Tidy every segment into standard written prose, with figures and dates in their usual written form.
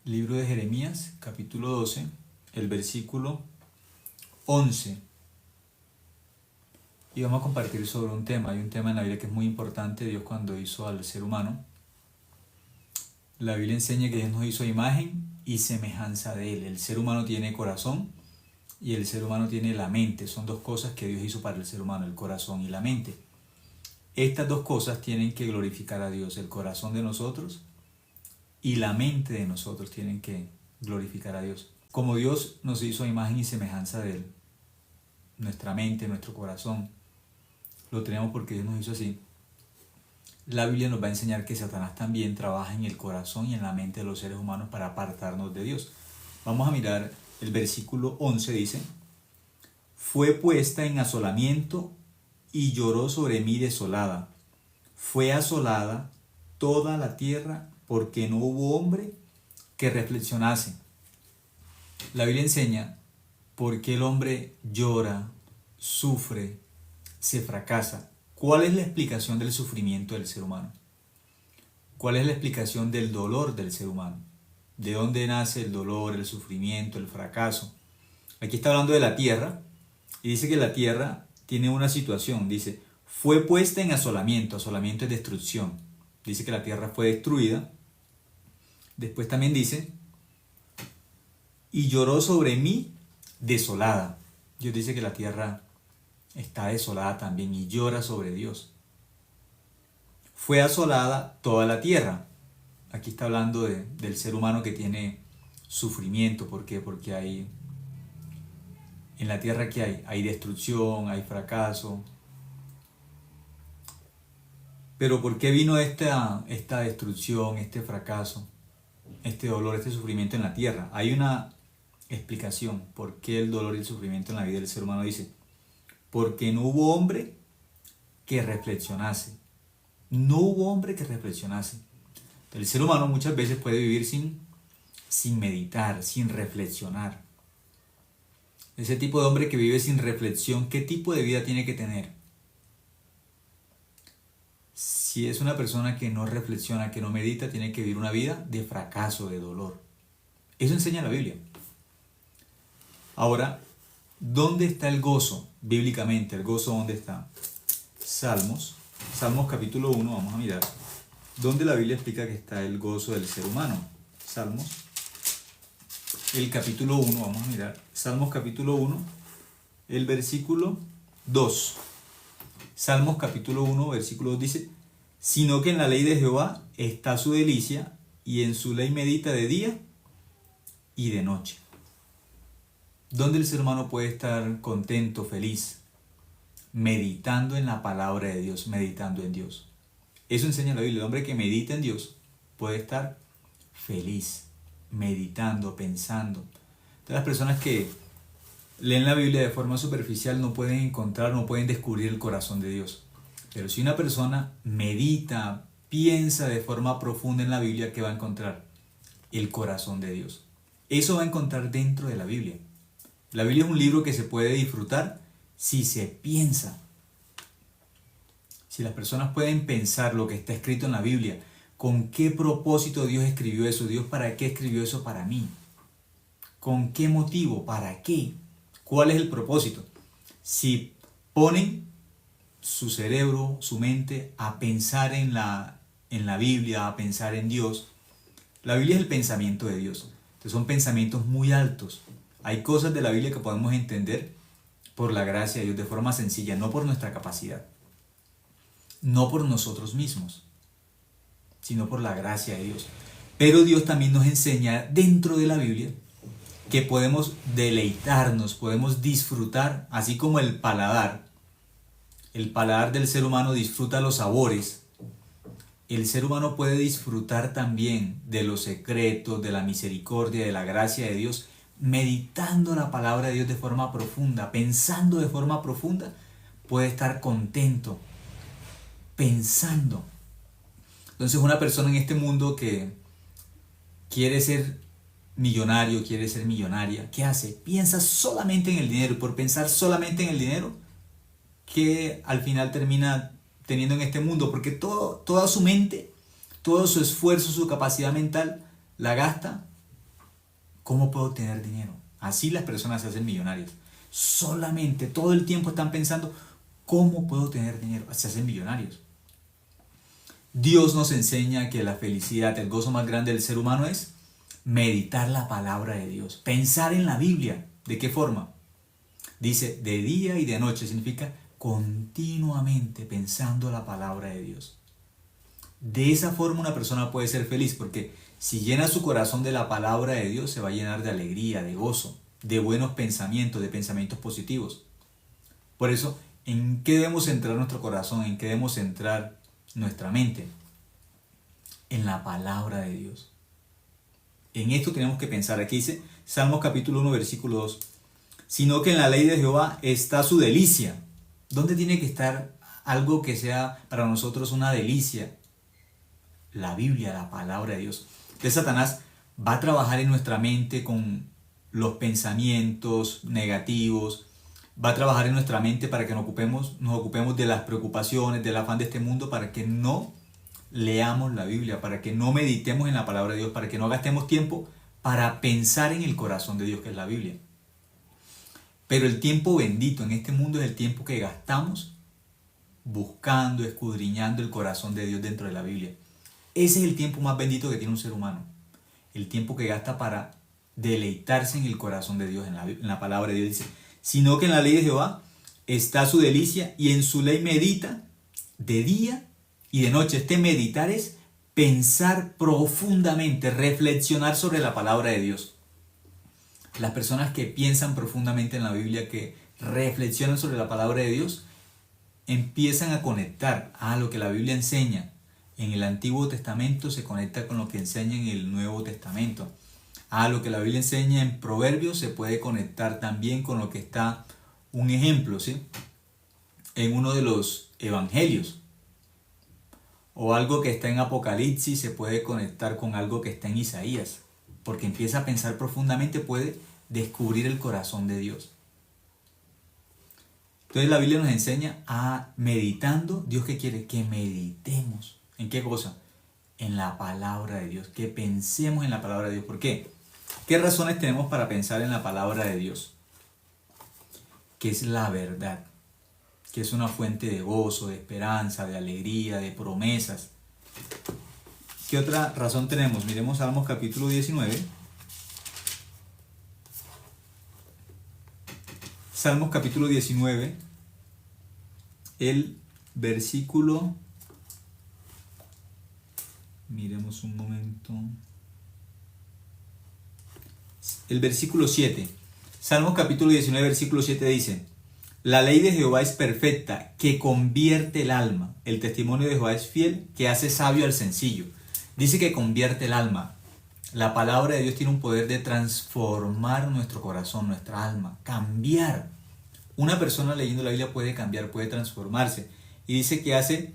Libro de Jeremías, capítulo 12, el versículo 11. Y vamos a compartir sobre un tema. Hay un tema en la Biblia que es muy importante. Dios, cuando hizo al ser humano, la Biblia enseña que Dios nos hizo a imagen y semejanza de Él. El ser humano tiene corazón y el ser humano tiene la mente. Son dos cosas que Dios hizo para el ser humano, el corazón y la mente. Estas dos cosas tienen que glorificar a Dios. El corazón de nosotros y la mente de nosotros tienen que glorificar a Dios. Como Dios nos hizo a imagen y semejanza de Él, nuestra mente, nuestro corazón, lo tenemos porque Dios nos hizo así. La Biblia nos va a enseñar que Satanás también trabaja en el corazón y en la mente de los seres humanos para apartarnos de Dios. Vamos a mirar el versículo 11, dice: fue puesta en asolamiento y lloró sobre mí desolada. Fue asolada toda la tierra porque no hubo hombre que reflexionase. La Biblia enseña por qué el hombre llora, sufre, se fracasa. ¿Cuál es la explicación del sufrimiento del ser humano? ¿Cuál es la explicación del dolor del ser humano? ¿De dónde nace el dolor, el sufrimiento, el fracaso? Aquí está hablando de la tierra y dice que la tierra tiene una situación. Dice, fue puesta en asolamiento. Asolamiento es destrucción. Dice que la tierra fue destruida. Después también dice, y lloró sobre mí desolada. Dios dice que la tierra está desolada también y llora sobre Dios. Fue asolada toda la tierra. Aquí está hablando del ser humano que tiene sufrimiento. ¿Por qué? Porque hay en la tierra que hay destrucción, hay fracaso. Pero ¿por qué vino esta destrucción, este fracaso, este dolor, este sufrimiento en la tierra? Hay una explicación por qué el dolor y el sufrimiento en la vida del ser humano. Dice, porque no hubo hombre que reflexionase. No hubo hombre que reflexionase. El ser humano muchas veces puede vivir sin meditar, sin reflexionar. Ese tipo de hombre que vive sin reflexión, ¿qué tipo de vida tiene que tener? Si es una persona que no reflexiona, que no medita, tiene que vivir una vida de fracaso, de dolor. Eso enseña la Biblia. Ahora, ¿dónde está el gozo bíblicamente? ¿El gozo dónde está? Salmos capítulo 1, vamos a mirar. ¿Dónde la Biblia explica que está el gozo del ser humano? Salmos, el capítulo 1, vamos a mirar. Salmos capítulo 1, el versículo 2. Salmos capítulo 1, versículo 2 dice, sino que en la ley de Jehová está su delicia, y en su ley medita de día y de noche. ¿Dónde el ser humano puede estar contento, feliz? Meditando en la palabra de Dios, meditando en Dios. Eso enseña la Biblia. El hombre que medita en Dios puede estar feliz, meditando, pensando. Entonces, las personas que leen la Biblia de forma superficial no pueden encontrar, no pueden descubrir el corazón de Dios. Pero si una persona medita, piensa de forma profunda en la Biblia, ¿qué va a encontrar? El corazón de Dios. Eso va a encontrar dentro de la Biblia. La Biblia es un libro que se puede disfrutar si se piensa. Si las personas pueden pensar lo que está escrito en la Biblia, ¿con qué propósito Dios escribió eso? ¿Dios para qué escribió eso para mí? ¿Con qué motivo? ¿Para qué? ¿Cuál es el propósito? Si ponen su cerebro, su mente a pensar en la Biblia, a pensar en Dios, la Biblia es el pensamiento de Dios. Entonces son pensamientos muy altos. Hay cosas de la Biblia que podemos entender por la gracia de Dios de forma sencilla, no por nuestra capacidad, no por nosotros mismos, sino por la gracia de Dios. Pero Dios también nos enseña dentro de la Biblia que podemos deleitarnos, podemos disfrutar, así como el paladar del ser humano disfruta los sabores. El ser humano puede disfrutar también de los secretos, de la misericordia, de la gracia de Dios, meditando la palabra de Dios de forma profunda, pensando de forma profunda, puede estar contento, pensando. Entonces una persona en este mundo que quiere ser millonario, quiere ser millonaria, ¿qué hace? Piensa solamente en el dinero, y por pensar solamente en el dinero, que al final termina teniendo en este mundo, porque toda su mente, todo su esfuerzo, su capacidad mental, la gasta ¿Cómo puedo obtener dinero? Así las personas se hacen millonarias. Solamente todo el tiempo están pensando, ¿cómo puedo tener dinero? Se hacen millonarios. Dios nos enseña que la felicidad, el gozo más grande del ser humano es meditar la palabra de Dios, pensar en la Biblia. ¿De qué forma? Dice de día y de noche, significa continuamente pensando la palabra de Dios. De esa forma una persona puede ser feliz, porque si llena su corazón de la palabra de Dios, se va a llenar de alegría, de gozo, de buenos pensamientos, de pensamientos positivos. Por eso, ¿en qué debemos centrar nuestro corazón? ¿En qué debemos centrar nuestra mente? En la palabra de Dios. En esto tenemos que pensar. Aquí dice Salmos capítulo 1, versículo 2. Sino que en la ley de Jehová está su delicia. ¿Dónde tiene que estar algo que sea para nosotros una delicia? La Biblia, la palabra de Dios. Entonces Satanás va a trabajar en nuestra mente con los pensamientos negativos, va a trabajar en nuestra mente para que nos ocupemos de las preocupaciones, del afán de este mundo, para que no leamos la Biblia, para que no meditemos en la palabra de Dios, para que no gastemos tiempo para pensar en el corazón de Dios, que es la Biblia. Pero el tiempo bendito en este mundo es el tiempo que gastamos buscando, escudriñando el corazón de Dios dentro de la Biblia. Ese es el tiempo más bendito que tiene un ser humano. El tiempo que gasta para deleitarse en el corazón de Dios, en la palabra de Dios. Dice, sino que en la ley de Jehová está su delicia y en su ley medita de día y de noche. Este meditar es pensar profundamente, reflexionar sobre la palabra de Dios. Las personas que piensan profundamente en la Biblia, que reflexionan sobre la palabra de Dios, empiezan a conectar a lo que la Biblia enseña en el Antiguo Testamento, se conecta con lo que enseña en el Nuevo Testamento. A lo que la Biblia enseña en Proverbios se puede conectar también con lo que está, un ejemplo, ¿sí?, en uno de los Evangelios. O algo que está en Apocalipsis se puede conectar con algo que está en Isaías. Porque empieza a pensar profundamente, puede descubrir el corazón de Dios. Entonces la Biblia nos enseña a meditando. ¿Dios qué quiere? Que meditemos. ¿En qué cosa? En la palabra de Dios. Que pensemos en la palabra de Dios. ¿Por qué? ¿Qué razones tenemos para pensar en la palabra de Dios? Que es la verdad. Que es una fuente de gozo, de esperanza, de alegría, de promesas. ¿Qué otra razón tenemos? Miremos Salmos capítulo 19. Salmos capítulo 19, el versículo, miremos un momento, el versículo 7. Salmos capítulo 19, versículo 7 dice, la ley de Jehová es perfecta, que convierte el alma. El testimonio de Jehová es fiel, que hace sabio al sencillo. Dice que convierte el alma. La palabra de Dios tiene un poder de transformar nuestro corazón, nuestra alma, cambiar. Una persona leyendo la Biblia puede cambiar, puede transformarse. Y dice que hace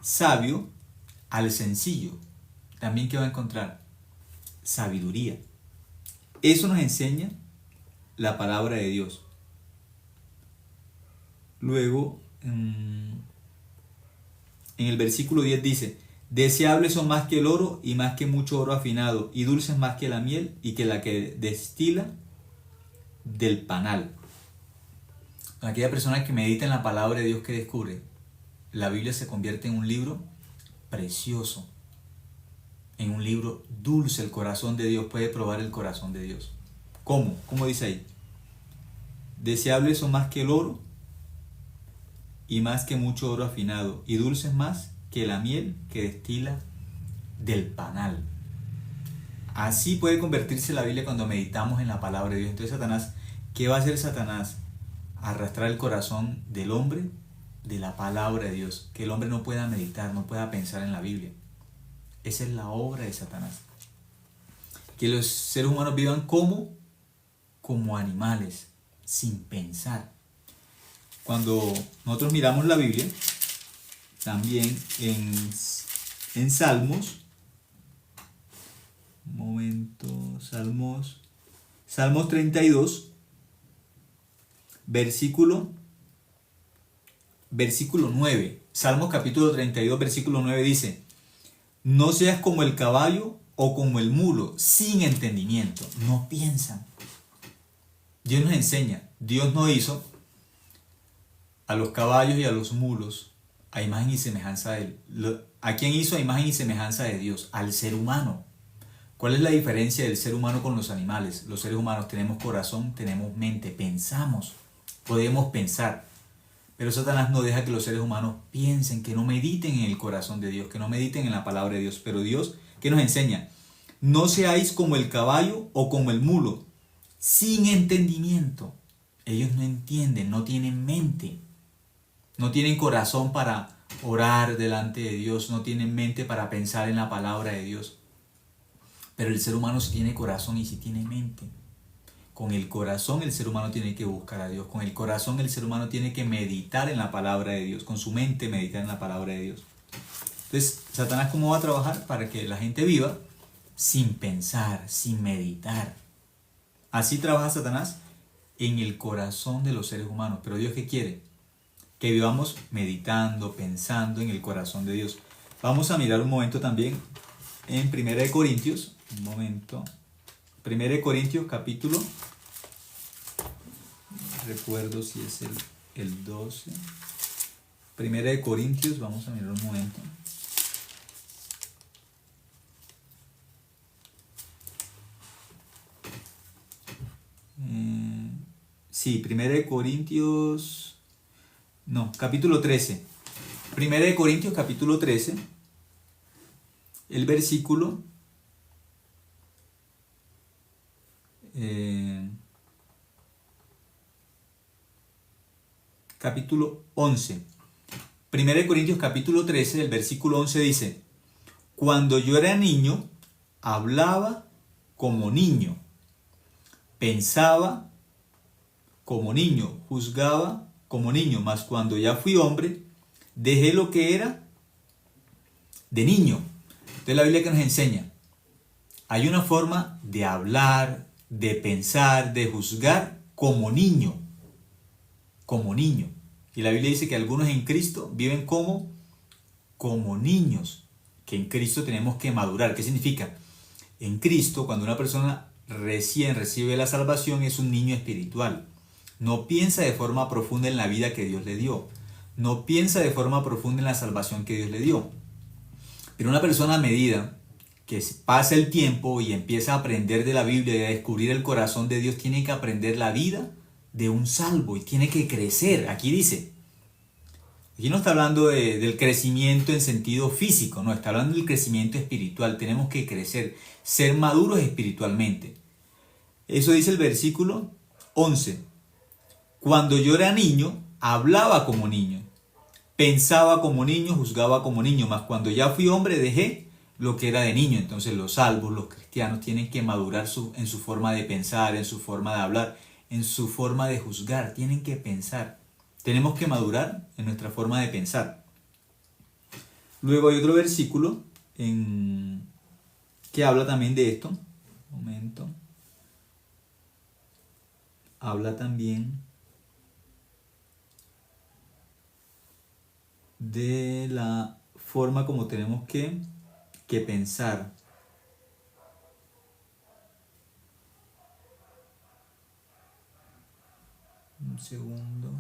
sabio al sencillo. También, ¿qué va a encontrar? Sabiduría. Eso nos enseña la palabra de Dios. Luego, en el versículo 10 dice, deseables son más que el oro y más que mucho oro afinado, y dulces más que la miel y que la que destila del panal. Aquella persona que medita en la palabra de Dios, que descubre, la Biblia se convierte en un libro precioso, en un libro dulce. El corazón de Dios, puede probar el corazón de Dios. ¿Cómo? ¿Cómo dice ahí? Deseables son más que el oro y más que mucho oro afinado, y dulces más que la miel que destila del panal. Así puede convertirse la Biblia cuando meditamos en la palabra de Dios. Entonces Satanás, ¿qué va a hacer Satanás? Arrastrar el corazón del hombre de la palabra de Dios, que el hombre no pueda meditar, no pueda pensar en la Biblia. Esa es la obra de Satanás. Que los seres humanos vivan como animales, sin pensar. Cuando nosotros miramos la Biblia, también en Salmos, un momento, Salmos 32, versículo 9. Salmos capítulo 32, versículo 9 dice, no seas como el caballo o como el mulo, sin entendimiento. No piensan. Dios nos enseña. Dios no hizo a los caballos y a los mulos a imagen y semejanza de él. ¿A quién hizo a imagen y semejanza de Dios? Al ser humano. ¿Cuál es la diferencia del ser humano con los animales? Los seres humanos tenemos corazón, tenemos mente, pensamos, podemos pensar. Pero Satanás no deja que los seres humanos piensen, que no mediten en el corazón de Dios, que no mediten en la palabra de Dios. Pero Dios, ¿qué nos enseña? No seáis como el caballo o como el mulo, sin entendimiento. Ellos no entienden, no tienen mente, no tienen corazón para orar delante de Dios, no tienen mente para pensar en la palabra de Dios. Pero el ser humano sí tiene corazón y sí tiene mente. Con el corazón el ser humano tiene que buscar a Dios. Con el corazón el ser humano tiene que meditar en la palabra de Dios. Con su mente meditar en la palabra de Dios. Entonces, ¿Satanás cómo va a trabajar? Para que la gente viva sin pensar, sin meditar. Así trabaja Satanás en el corazón de los seres humanos. Pero Dios, ¿qué quiere? Que vivamos meditando, pensando en el corazón de Dios. Vamos a mirar un momento también en 1 Corintios. Un momento. 1 Corintios capítulo. Recuerdo si es el 12. 1 Corintios, vamos a mirar un momento. Sí, 1 Corintios. No, capítulo 13. 1 Corintios capítulo 13. El versículo. Capítulo 11. 1 Corintios capítulo 13, el versículo 11 dice: Cuando yo era niño, hablaba como niño, pensaba como niño, juzgaba como niño, mas cuando ya fui hombre, dejé lo que era de niño. Entonces la Biblia que nos enseña, hay una forma de hablar, de pensar, de juzgar como niño. Como niño. Y la Biblia dice que algunos en Cristo viven como niños. Que en Cristo tenemos que madurar. ¿Qué significa? En Cristo, cuando una persona recién recibe la salvación, es un niño espiritual. No piensa de forma profunda en la vida que Dios le dio. No piensa de forma profunda en la salvación que Dios le dio. Pero una persona a medida que pasa el tiempo y empieza a aprender de la Biblia y a descubrir el corazón de Dios, tiene que aprender la vida de un salvo y tiene que crecer. Aquí dice, aquí no está hablando del crecimiento en sentido físico, no, está hablando del crecimiento espiritual. Tenemos que crecer, ser maduros espiritualmente. Eso dice el versículo 11. Cuando yo era niño, hablaba como niño, pensaba como niño, juzgaba como niño, mas cuando ya fui hombre dejé lo que era de niño. Entonces los salvos, los cristianos, tienen que madurar en su forma de pensar, en su forma de hablar, en su forma de juzgar. Tienen que pensar. Tenemos que madurar en nuestra forma de pensar. Luego hay otro versículo que habla también de esto. Un momento. Habla también de la forma como tenemos que pensar. Un segundo.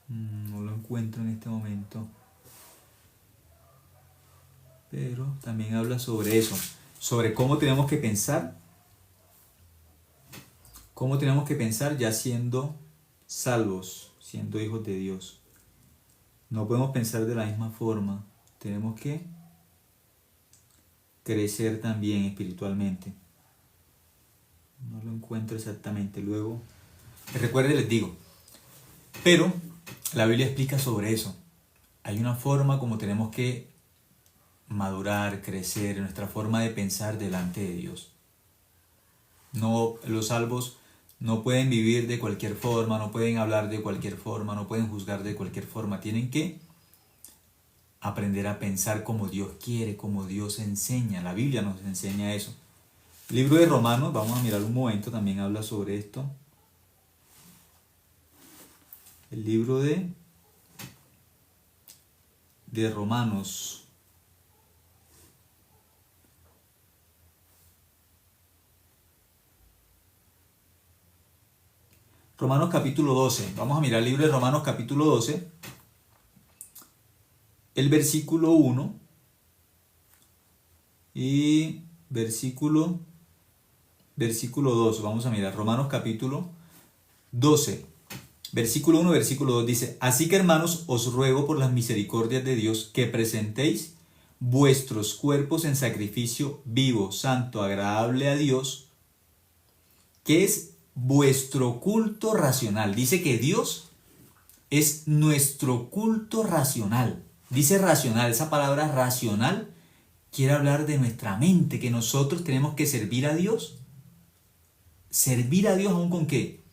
No lo encuentro en este momento. Pero también habla sobre eso, sobre cómo tenemos que pensar. Cómo tenemos que pensar ya siendo salvos, siendo hijos de Dios. No podemos pensar de la misma forma. Tenemos que crecer también espiritualmente. No lo encuentro exactamente. Luego, recuerden, les digo. Pero la Biblia explica sobre eso. Hay una forma como tenemos que madurar, crecer, en nuestra forma de pensar delante de Dios. No, los salvos no pueden vivir de cualquier forma, no pueden hablar de cualquier forma, no pueden juzgar de cualquier forma. Tienen que aprender a pensar como Dios quiere, como Dios enseña. La Biblia nos enseña eso. El libro de Romanos, vamos a mirar un momento, también habla sobre esto. El libro de Romanos. Romanos capítulo 12. Vamos a mirar el libro de Romanos capítulo 12. El versículo 1 y versículo 2. Vamos a mirar Romanos capítulo 12. Versículo 1, versículo 2 dice: Así que, hermanos, os ruego por las misericordias de Dios que presentéis vuestros cuerpos en sacrificio vivo, santo, agradable a Dios, que es vuestro culto racional. Dice que Dios es nuestro culto racional. Dice racional, esa palabra racional quiere hablar de nuestra mente, que nosotros tenemos que servir a Dios. ¿Servir a Dios aún con qué?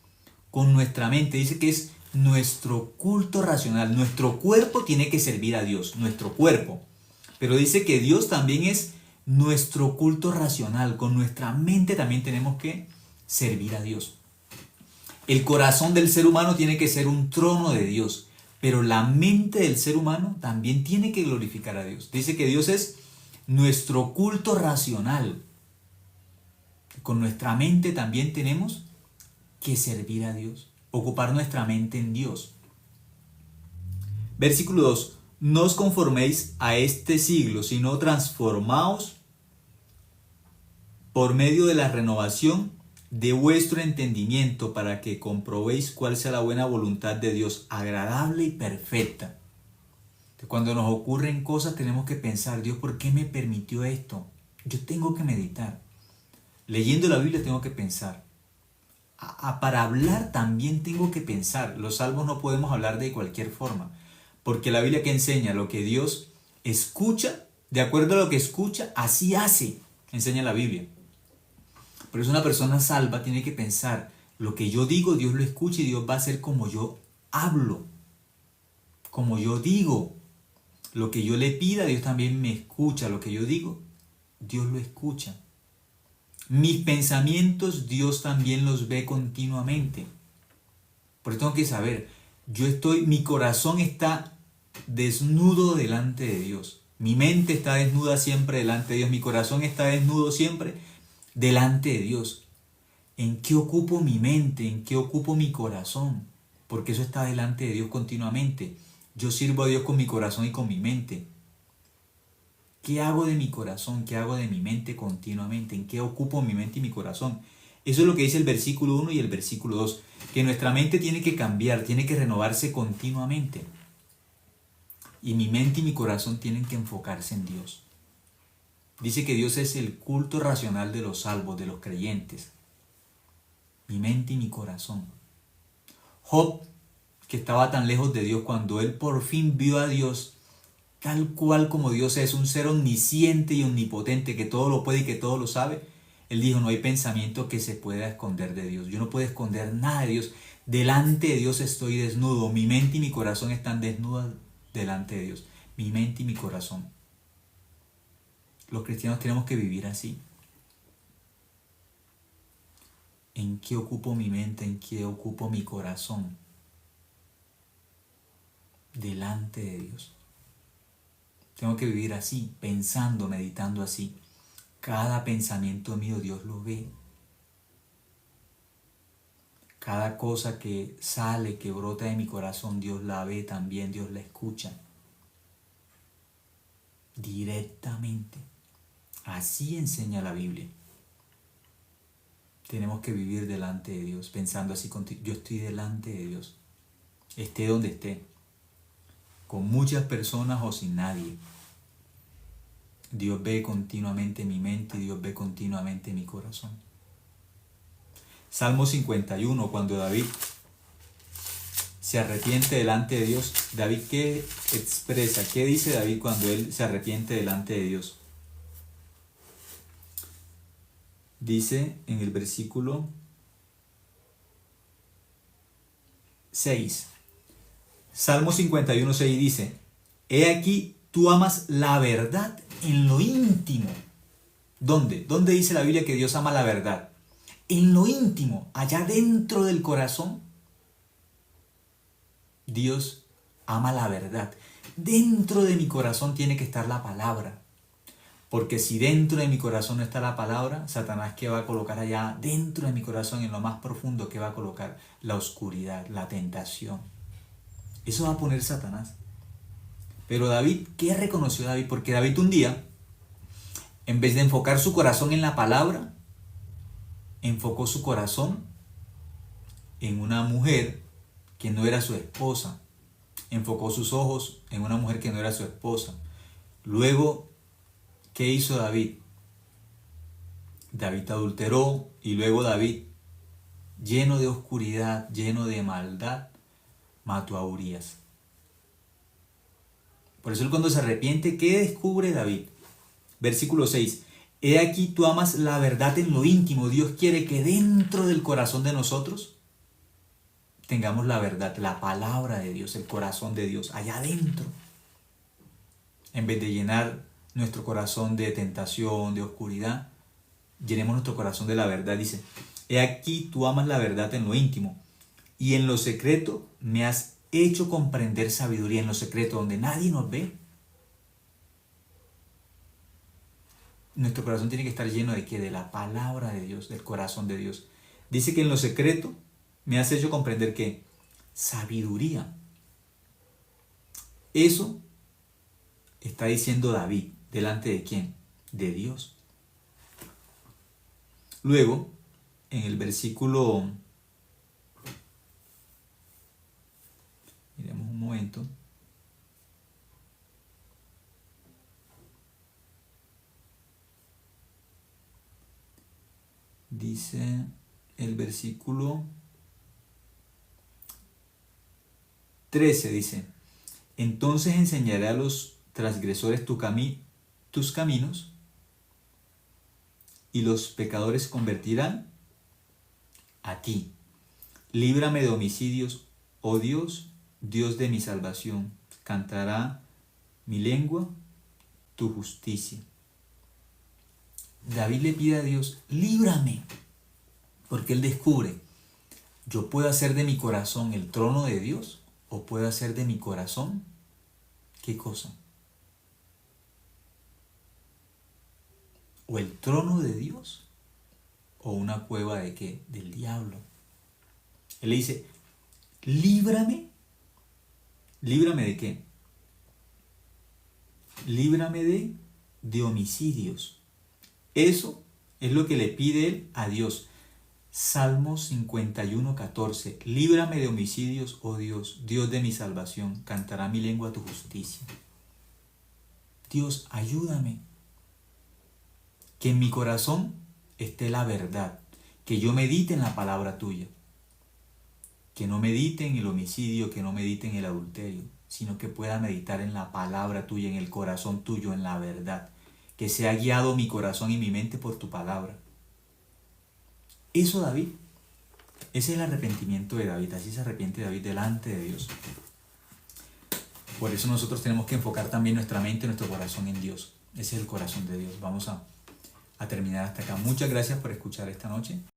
Con nuestra mente. Dice que es nuestro culto racional. Nuestro cuerpo tiene que servir a Dios, nuestro cuerpo. Pero dice que Dios también es nuestro culto racional. Con nuestra mente también tenemos que servir a Dios. El corazón del ser humano tiene que ser un trono de Dios, pero la mente del ser humano también tiene que glorificar a Dios. Dice que Dios es nuestro culto racional. Con nuestra mente también tenemos que servir a Dios, ocupar nuestra mente en Dios. Versículo 2. No os conforméis a este siglo, sino transformaos por medio de la renovación de vuestro entendimiento, para que comprobéis cuál sea la buena voluntad de Dios, agradable y perfecta. Cuando nos ocurren cosas tenemos que pensar: Dios, ¿por qué me permitió esto? Yo tengo que meditar. Leyendo la Biblia tengo que pensar. Para hablar también tengo que pensar. Los salmos no podemos hablar de cualquier forma, porque la Biblia que enseña lo que Dios escucha, de acuerdo a lo que escucha, así hace, enseña la Biblia. Por eso una persona salva tiene que pensar: lo que yo digo, Dios lo escucha y Dios va a hacer como yo hablo, como yo digo. Lo que yo le pida, Dios también me escucha. Lo que yo digo, Dios lo escucha. Mis pensamientos, Dios también los ve continuamente. Por eso tengo que saber, mi corazón está desnudo delante de Dios. Mi mente está desnuda siempre delante de Dios. Mi corazón está desnudo siempre delante de Dios. ¿En qué ocupo mi mente? ¿En qué ocupo mi corazón? Porque eso está delante de Dios continuamente. Yo sirvo a Dios con mi corazón y con mi mente. ¿Qué hago de mi corazón? ¿Qué hago de mi mente continuamente? ¿En qué ocupo mi mente y mi corazón? Eso es lo que dice el versículo 1 y el versículo 2. Que nuestra mente tiene que cambiar, tiene que renovarse continuamente. Y mi mente y mi corazón tienen que enfocarse en Dios. Dice que Dios es el culto racional de los salvos, de los creyentes. Mi mente y mi corazón. Job, que estaba tan lejos de Dios, cuando él por fin vio a Dios, tal cual como Dios es, un ser omnisciente y omnipotente, que todo lo puede y que todo lo sabe, él dijo: no hay pensamiento que se pueda esconder de Dios. Yo no puedo esconder nada de Dios. Delante de Dios estoy desnudo. Mi mente y mi corazón están desnudas delante de Dios. Mi mente y mi corazón. Los cristianos tenemos que vivir así. ¿En qué ocupo mi mente? ¿En qué ocupo mi corazón? Delante de Dios. Tengo que vivir así, pensando, meditando así. Cada pensamiento mío Dios lo ve. Cada cosa que sale, que brota de mi corazón, Dios la ve también, Dios la escucha. Directamente. Así enseña la Biblia. Tenemos que vivir delante de Dios, pensando así contigo. Yo estoy delante de Dios. Esté donde esté. Con muchas personas o sin nadie. Dios ve continuamente mi mente y Dios ve continuamente mi corazón. Salmo 51, cuando David se arrepiente delante de Dios. David, ¿qué expresa? ¿Qué dice David cuando él se arrepiente delante de Dios? Dice en el versículo 6. Salmo 51, 6 dice: He aquí, tú amas la verdad en lo íntimo. ¿Dónde? ¿Dónde dice la Biblia que Dios ama la verdad? En lo íntimo, allá dentro del corazón, Dios ama la verdad. Dentro de mi corazón tiene que estar la palabra. Porque si dentro de mi corazón no está la palabra, Satanás, ¿qué va a colocar allá dentro de mi corazón, en lo más profundo? ¿Qué va a colocar? La oscuridad, la tentación. Eso va a poner Satanás. Pero David, ¿qué reconoció David? Porque David un día, en vez de enfocar su corazón en la palabra, enfocó su corazón en una mujer que no era su esposa. Enfocó sus ojos en una mujer que no era su esposa. Luego, ¿qué hizo David? David adulteró y luego David, lleno de oscuridad, lleno de maldad, mató a Urías. Por eso él, cuando se arrepiente, ¿qué descubre David? Versículo 6. He aquí tú amas la verdad en lo íntimo. Dios quiere que dentro del corazón de nosotros tengamos la verdad, la palabra de Dios, el corazón de Dios, allá adentro. En vez de llenar nuestro corazón de tentación, de oscuridad, llenemos nuestro corazón de la verdad. Dice, he aquí tú amas la verdad en lo íntimo, y en lo secreto me has hecho comprender sabiduría. En lo secreto, donde nadie nos ve, nuestro corazón tiene que estar lleno de ¿qué? De la palabra de Dios, del corazón de Dios. Dice que en lo secreto me has hecho comprender ¿qué? Sabiduría. Eso está diciendo David. ¿Delante de quién? De Dios. Luego, en el versículo, miremos un momento. Dice el versículo 13, dice, entonces enseñaré a los transgresores tus caminos, y los pecadores convertirán a ti. Líbrame de homicidios, oh Dios, Dios de mi salvación. Cantará mi lengua tu justicia. David le pide a Dios, líbrame, porque él descubre, yo puedo hacer de mi corazón el trono de Dios, o puedo hacer de mi corazón, ¿qué cosa? O el trono de Dios, o una cueva de ¿qué? Del diablo. Él le dice, líbrame. ¿Líbrame de qué? Líbrame de homicidios. Eso es lo que le pide él a Dios. Salmo 51:14. Líbrame de homicidios, oh Dios, Dios de mi salvación. Cantará mi lengua tu justicia. Dios, ayúdame. Que en mi corazón esté la verdad. Que yo medite en la palabra tuya. Que no medite en el homicidio, que no medite en el adulterio, sino que pueda meditar en la palabra tuya, en el corazón tuyo, en la verdad. Que sea guiado mi corazón y mi mente por tu palabra. Eso, David, ese es el arrepentimiento de David. Así se arrepiente David delante de Dios. Por eso nosotros tenemos que enfocar también nuestra mente, nuestro corazón en Dios. Ese es el corazón de Dios. Vamos a terminar hasta acá. Muchas gracias por escuchar esta noche.